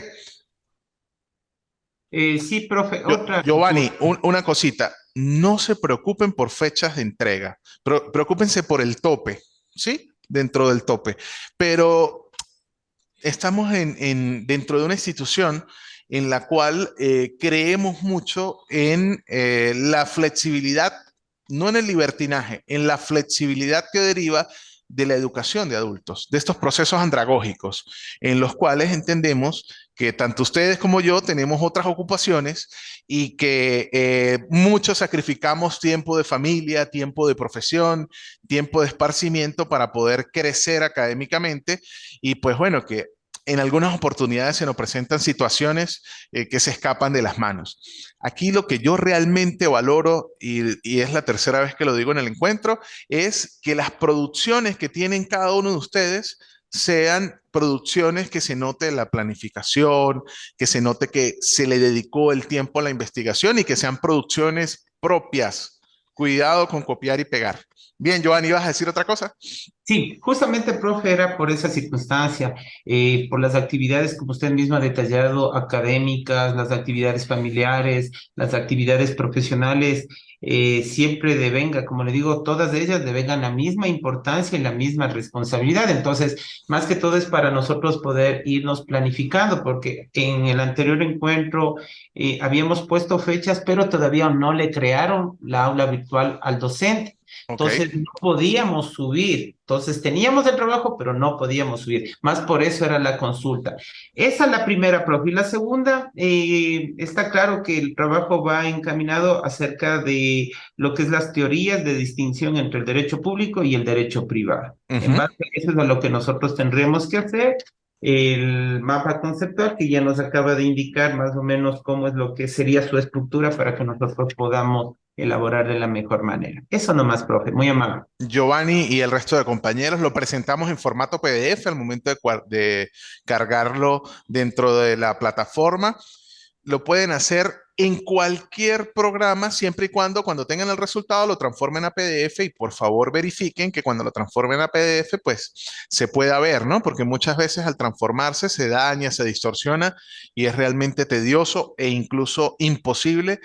Speaker 4: Sí, profe, otra
Speaker 1: Giovanni,
Speaker 4: consulta.
Speaker 1: una cosita, no se preocupen por fechas de entrega, preocúpense por el tope, ¿sí? Dentro del tope. Pero estamos dentro de una institución en la cual creemos mucho en la flexibilidad, no en el libertinaje, en la flexibilidad que deriva de la educación de adultos, de estos procesos andragógicos, en los cuales entendemos que tanto ustedes como yo tenemos otras ocupaciones y que muchos sacrificamos tiempo de familia, tiempo de profesión, tiempo de esparcimiento para poder crecer académicamente y pues bueno, que en algunas oportunidades se nos presentan situaciones que se escapan de las manos. Aquí lo que yo realmente valoro, y es la tercera vez que lo digo en el encuentro, es que las producciones que tienen cada uno de ustedes sean producciones que se note la planificación, que se note que se le dedicó el tiempo a la investigación y que sean producciones propias. Cuidado con copiar y pegar. Bien, Giovanni, ¿ibas a decir otra cosa?
Speaker 4: Sí, justamente, profe, era por esa circunstancia, por las actividades, como usted mismo ha detallado, académicas, las actividades familiares, las actividades profesionales, siempre devenga, como le digo, todas ellas devengan la misma importancia y la misma responsabilidad. Entonces, más que todo es para nosotros poder irnos planificando, porque en el anterior encuentro habíamos puesto fechas, pero todavía no le crearon la aula virtual al docente.
Speaker 1: Ok.
Speaker 4: Entonces no podíamos subir. Entonces teníamos el trabajo, pero no podíamos subir. Más por eso era la consulta. Esa es la primera, profe. Y la segunda, está claro que el trabajo va encaminado acerca de lo que es las teorías de distinción entre el derecho público y el derecho privado. En
Speaker 1: Ujú.
Speaker 4: base a eso es a lo que nosotros tendremos que hacer. El mapa conceptual que ya nos acaba de indicar más o menos cómo es lo que sería su estructura para que nosotros podamos elaborar de la mejor manera. Eso nomás, profe, muy amable.
Speaker 1: Giovanni y el resto de compañeros lo presentamos en formato PDF al momento de cargarlo dentro de la plataforma. Lo pueden hacer en cualquier programa, siempre y cuando tengan el resultado lo transformen a PDF y por favor verifiquen que cuando lo transformen a PDF pues se pueda ver, ¿no? Porque muchas veces al transformarse se daña, se distorsiona y es realmente tedioso e incluso imposible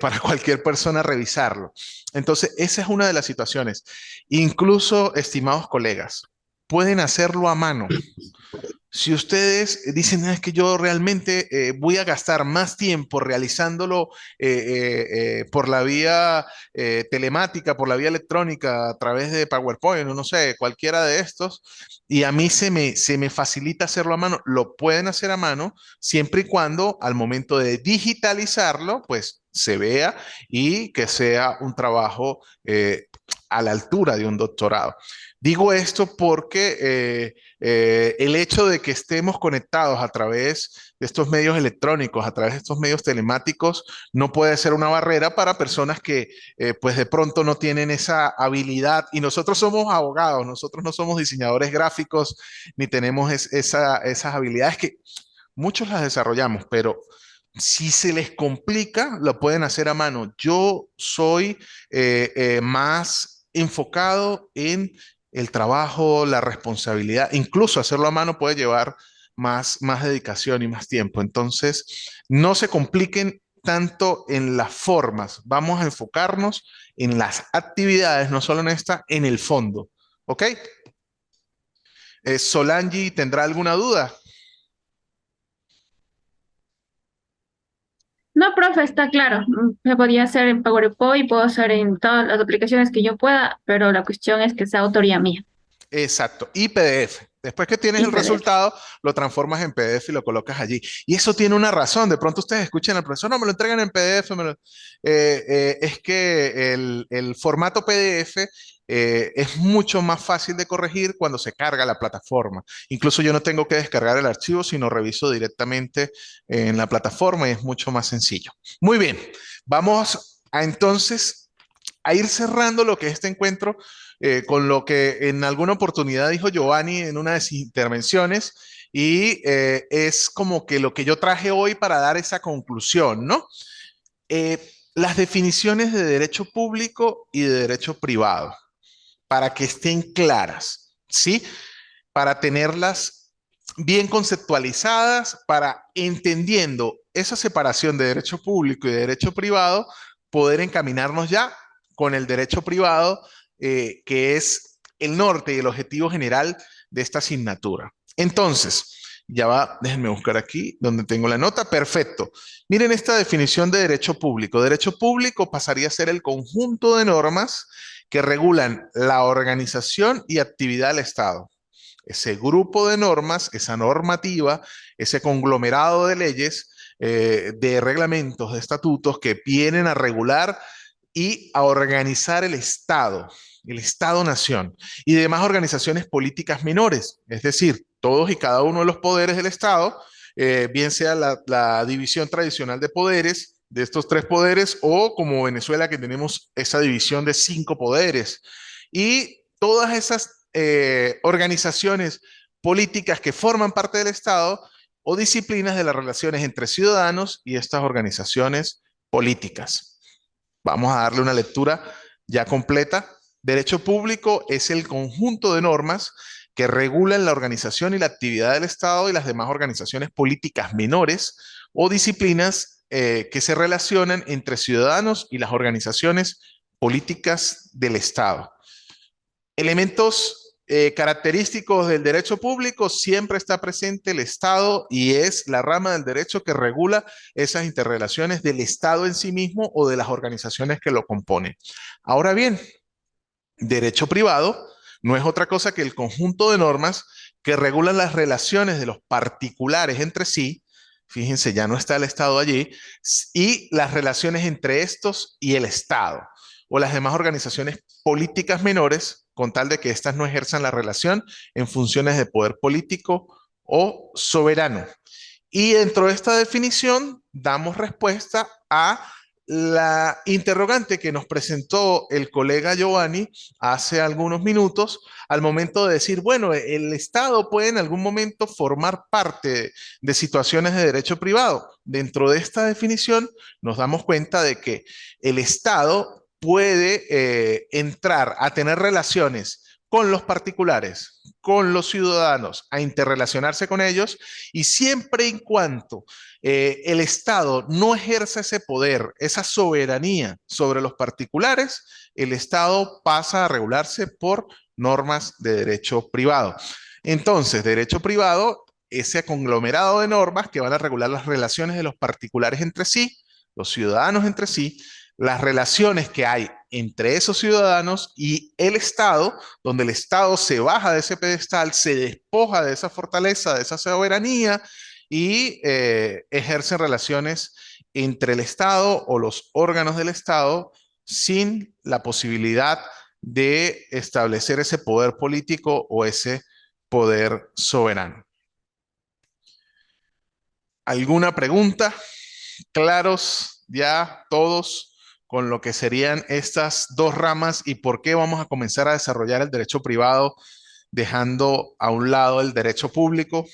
Speaker 1: para cualquier persona revisarlo. Entonces, esa es una de las situaciones. Incluso, estimados colegas, pueden hacerlo a mano. Si ustedes dicen, "Ah, es que yo realmente voy a gastar más tiempo realizándolo por la vía telemática, por la vía electrónica, a través de PowerPoint, o no sé, cualquiera de estos, y a mí se me facilita hacerlo a mano, lo pueden hacer a mano siempre y cuando al momento de digitalizarlo, pues se vea y que sea un trabajo a la altura de un doctorado. Digo esto porque el hecho de que estemos conectados a través de estos medios electrónicos, a través de estos medios telemáticos, no puede ser una barrera para personas que pues de pronto no tienen esa habilidad. Y nosotros somos abogados, nosotros no somos diseñadores gráficos, ni tenemos esas habilidades que muchos las desarrollamos, pero si se les complica, lo pueden hacer a mano. Yo soy más enfocado en el trabajo, la responsabilidad, incluso hacerlo a mano puede llevar más dedicación y más tiempo. Entonces, no se compliquen tanto en las formas. Vamos a enfocarnos en las actividades, no solo en esta, en el fondo. ¿Ok? Solange, ¿tendrá alguna duda?
Speaker 3: No, profe, está claro. Se podía hacer en PowerPoint, puedo hacer en todas las aplicaciones que yo pueda, pero la cuestión es que sea autoría mía
Speaker 1: Exacto, y PDF. Después que tienes
Speaker 3: y
Speaker 1: el
Speaker 3: PDF.
Speaker 1: resultado, lo transformas en PDF y lo colocas allí. Y eso tiene una razón. De pronto ustedes escuchan al profesor, no, me lo entregan en PDF. Es que el formato PDF es mucho más fácil de corregir cuando se carga la plataforma. Incluso yo no tengo que descargar el archivo, sino reviso directamente en la plataforma y es mucho más sencillo. Muy bien, vamos a entonces a ir cerrando lo que es este encuentro con lo que en alguna oportunidad dijo Giovanni en una de sus intervenciones y es como que lo que yo traje hoy para dar esa conclusión, ¿no? Las definiciones de derecho público y de derecho privado, para que estén claras, ¿sí? Para tenerlas bien conceptualizadas, para entendiendo esa separación de derecho público y de derecho privado, poder encaminarnos ya con el derecho privado, que es el norte y el objetivo general de esta asignatura. Entonces, ya va, déjenme buscar aquí donde tengo la nota. Perfecto. Miren esta definición de derecho público. Derecho público pasaría a ser el conjunto de normas que regulan la organización y actividad del Estado. Ese grupo de normas, esa normativa, ese conglomerado de leyes, de reglamentos, de estatutos que vienen a regular y a organizar el Estado-nación y demás organizaciones políticas menores, es decir, todos y cada uno de los poderes del Estado, bien sea la división tradicional de poderes, de estos tres poderes, o como Venezuela que tenemos esa división de 5 poderes. Y todas esas organizaciones políticas que forman parte del Estado o disciplinas de las relaciones entre ciudadanos y estas organizaciones políticas. Vamos a darle una lectura ya completa. Derecho público es el conjunto de normas que regulan la organización y la actividad del Estado y las demás organizaciones políticas menores o disciplinas que se relacionan entre ciudadanos y las organizaciones políticas del Estado. Elementos característicos del derecho público: siempre está presente el Estado y es la rama del derecho que regula esas interrelaciones del Estado en sí mismo o de las organizaciones que lo componen. Ahora bien, derecho privado no es otra cosa que el conjunto de normas que regulan las relaciones de los particulares entre sí. Fíjense, ya no está el Estado allí, y las relaciones entre estos y el Estado o las demás organizaciones políticas menores, con tal de que éstas no ejerzan la relación en funciones de poder político o soberano. Y dentro de esta definición damos respuesta a la interrogante que nos presentó el colega Giovanni hace algunos minutos al momento de decir, bueno, el Estado puede en algún momento formar parte de situaciones de derecho privado. Dentro de esta definición nos damos cuenta de que el Estado puede entrar a tener relaciones con los particulares, con los ciudadanos, a interrelacionarse con ellos, y siempre y cuando el Estado no ejerza ese poder, esa soberanía sobre los particulares, el Estado pasa a regularse por normas de derecho privado. Entonces, derecho privado, ese conglomerado de normas que van a regular las relaciones de los particulares entre sí, los ciudadanos entre sí, las relaciones que hay entre esos ciudadanos y el Estado, donde el Estado se baja de ese pedestal, se despoja de esa fortaleza, de esa soberanía y ejerce relaciones entre el Estado o los órganos del Estado sin la posibilidad de establecer ese poder político o ese poder soberano. ¿Alguna pregunta? ¿Claros ya todos con lo que serían estas dos ramas y por qué vamos a comenzar a desarrollar el derecho privado dejando a un lado el derecho público?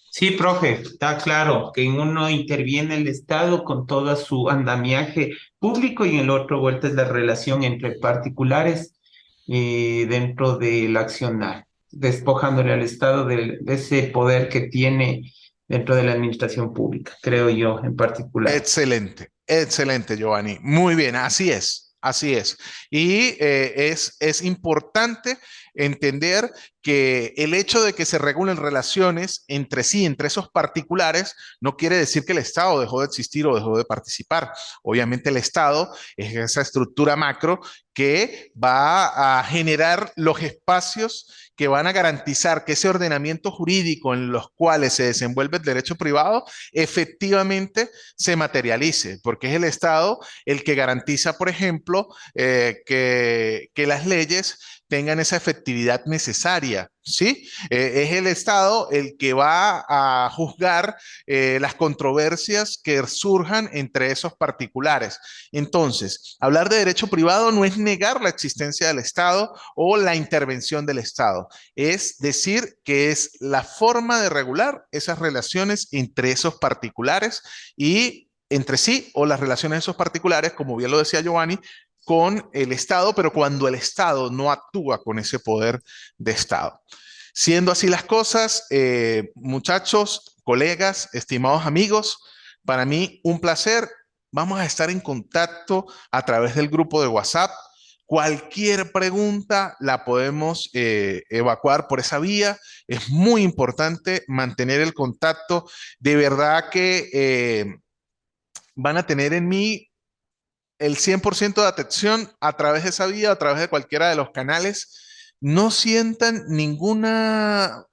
Speaker 4: Sí, profe, está claro que en uno interviene el Estado con todo su andamiaje público y en el otro vuelta es la relación entre particulares dentro del accionar, despojándole al Estado de ese poder que tiene dentro de la administración pública, creo yo en particular.
Speaker 1: Excelente, excelente, Giovanni. Muy bien, así es, así es. Y es importante entender que el hecho de que se regulen relaciones entre sí, entre esos particulares, no quiere decir que el Estado dejó de existir o dejó de participar. Obviamente el Estado es esa estructura macro que va a generar los espacios que van a garantizar que ese ordenamiento jurídico en los cuales se desenvuelve el derecho privado efectivamente se materialice, porque es el Estado el que garantiza, por ejemplo, que las leyes tengan esa efectividad necesaria, ¿sí? Es el Estado el que va a juzgar las controversias que surjan entre esos particulares. Entonces, hablar de derecho privado no es negar la existencia del Estado o la intervención del Estado, es decir que es la forma de regular esas relaciones entre esos particulares y entre sí, o las relaciones de esos particulares, como bien lo decía Giovanni, con el Estado, pero cuando el Estado no actúa con ese poder de Estado. Siendo así las cosas, muchachos, colegas, estimados amigos, para mí un placer. Vamos a estar en contacto a través del grupo de WhatsApp. Cualquier pregunta la podemos evacuar por esa vía. Es muy importante mantener el contacto. De verdad que van a tener en mí el 100% de atención a través de esa vía, a través de cualquiera de los canales. No sientan ninguna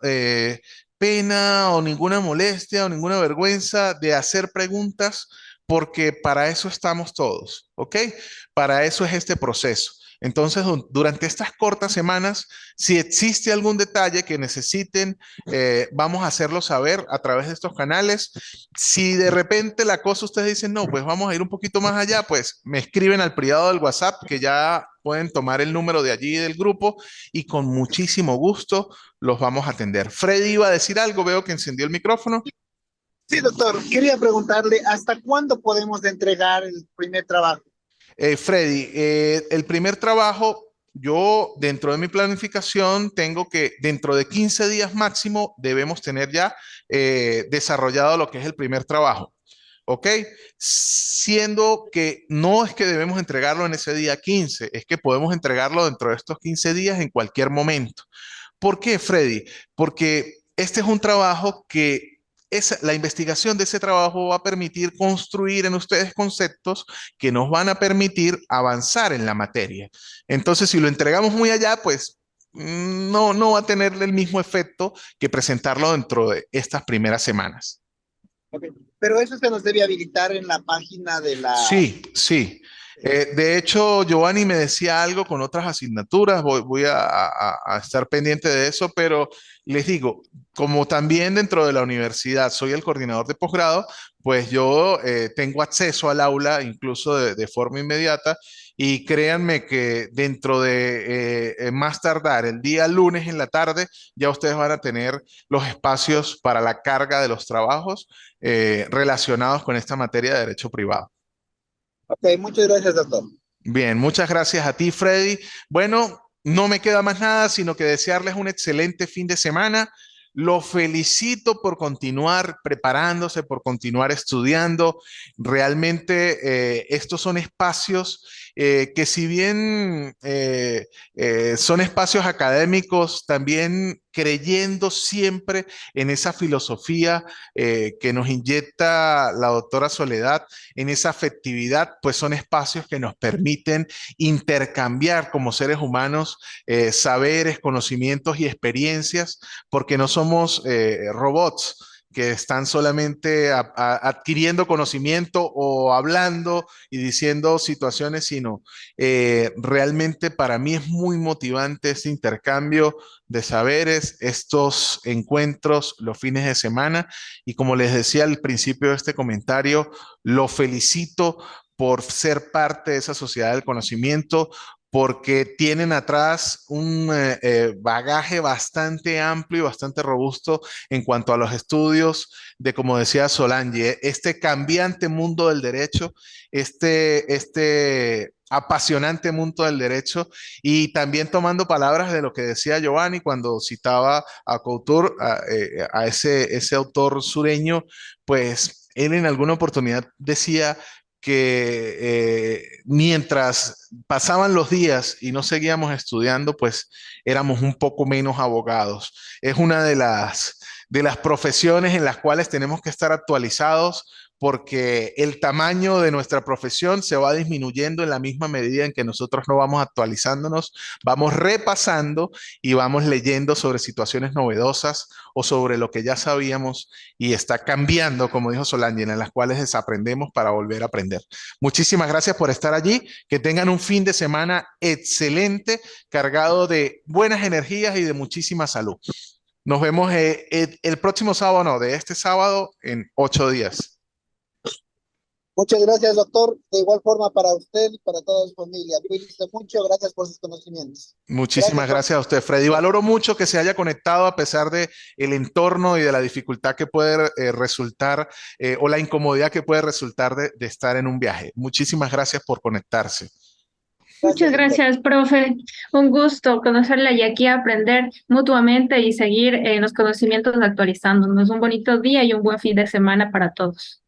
Speaker 1: pena o ninguna molestia o ninguna vergüenza de hacer preguntas, porque para eso estamos todos, ¿ok? Para eso es este proceso, Entonces, durante estas cortas semanas, si existe algún detalle que necesiten, vamos a hacerlo saber a través de estos canales. Si de repente la cosa ustedes dicen, no, pues vamos a ir un poquito más allá, pues me escriben al privado del WhatsApp, que ya pueden tomar el número de allí del grupo y con muchísimo gusto los vamos a atender. Freddy iba a decir algo, veo que encendió el micrófono.
Speaker 2: Sí, doctor, quería preguntarle, ¿hasta cuándo podemos entregar el primer trabajo?
Speaker 1: Freddy, el primer trabajo, yo dentro de mi planificación tengo que dentro de 15 días máximo debemos tener ya desarrollado lo que es el primer trabajo. ¿Ok? Siendo que no es que debemos entregarlo en ese día 15, es que podemos entregarlo dentro de estos 15 días en cualquier momento. ¿Por qué, Freddy? Porque este es un trabajo que la investigación de ese trabajo va a permitir construir en ustedes conceptos que nos van a permitir avanzar en la materia. Entonces, si lo entregamos muy allá, pues no va a tener el mismo efecto que presentarlo dentro de estas primeras semanas.
Speaker 2: Okay. Pero eso se nos debe habilitar en la página de la...
Speaker 1: Sí, sí. De hecho, Giovanni me decía algo con otras asignaturas, voy a estar pendiente de eso, pero les digo, como también dentro de la universidad soy el coordinador de posgrado, pues yo tengo acceso al aula incluso de forma inmediata y créanme que dentro de más tardar el día lunes en la tarde, ya ustedes van a tener los espacios para la carga de los trabajos relacionados con esta materia de derecho privado.
Speaker 2: Ok, muchas gracias, doctor.
Speaker 1: Bien, muchas gracias a ti, Freddy. Bueno, no me queda más nada sino que desearles un excelente fin de semana. Los felicito por continuar preparándose, por continuar estudiando. Realmente estos son espacios que si bien son espacios académicos, también creyendo siempre en esa filosofía que nos inyecta la doctora Soledad, en esa afectividad, pues son espacios que nos permiten intercambiar como seres humanos saberes, conocimientos y experiencias, porque no somos robots que están solamente adquiriendo conocimiento o hablando y diciendo situaciones, sino realmente para mí es muy motivante este intercambio de saberes, estos encuentros los fines de semana. Y como les decía al principio de este comentario, lo felicito por ser parte de esa sociedad del conocimiento, porque tienen atrás un bagaje bastante amplio y bastante robusto en cuanto a los estudios de, como decía Solange, este cambiante mundo del derecho, este apasionante mundo del derecho, y también tomando palabras de lo que decía Giovanni cuando citaba a Couture, a ese autor sureño, pues él en alguna oportunidad decía que mientras pasaban los días y no seguíamos estudiando, pues éramos un poco menos abogados. Es una de las profesiones en las cuales tenemos que estar actualizados porque el tamaño de nuestra profesión se va disminuyendo en la misma medida en que nosotros no vamos actualizándonos, vamos repasando y vamos leyendo sobre situaciones novedosas o sobre lo que ya sabíamos y está cambiando, como dijo Solange, en las cuales desaprendemos para volver a aprender. Muchísimas gracias por estar allí, que tengan un fin de semana excelente, cargado de buenas energías y de muchísima salud. Nos vemos el próximo sábado, no, de este sábado en 8 días.
Speaker 2: Muchas gracias, doctor. De igual forma para usted y para toda su familia. Cuídese mucho. Gracias por sus conocimientos.
Speaker 1: Muchísimas gracias a usted, Freddy. Valoro mucho que se haya conectado a pesar de el entorno y de la dificultad que puede resultar o la incomodidad que puede resultar de estar en un viaje. Muchísimas gracias por conectarse.
Speaker 3: Muchas gracias, profe. Un gusto conocerla y aquí aprender mutuamente y seguir los conocimientos actualizándonos. Un bonito día y un buen fin de semana para todos.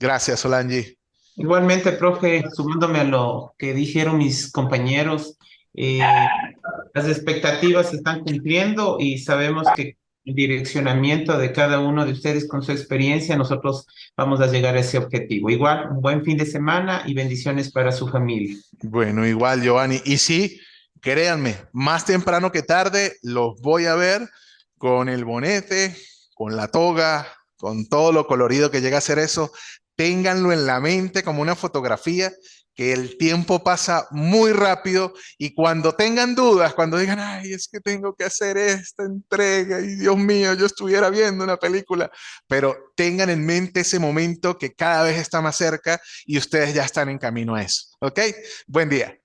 Speaker 1: Gracias, Solange.
Speaker 4: Igualmente, profe, sumándome a lo que dijeron mis compañeros, las expectativas se están cumpliendo y sabemos que el direccionamiento de cada uno de ustedes con su experiencia, nosotros vamos a llegar a ese objetivo. Igual, un buen fin de semana y bendiciones para su familia.
Speaker 1: Bueno, igual, Giovanni. Y sí, créanme, más temprano que tarde los voy a ver con el bonete, con la toga, con todo lo colorido que llega a ser eso. Ténganlo en la mente como una fotografía que el tiempo pasa muy rápido y cuando tengan dudas, cuando digan, ay, es que tengo que hacer esta entrega y Dios mío, yo estuviera viendo una película, pero tengan en mente ese momento que cada vez está más cerca y ustedes ya están en camino a eso. ¿Ok? Buen día.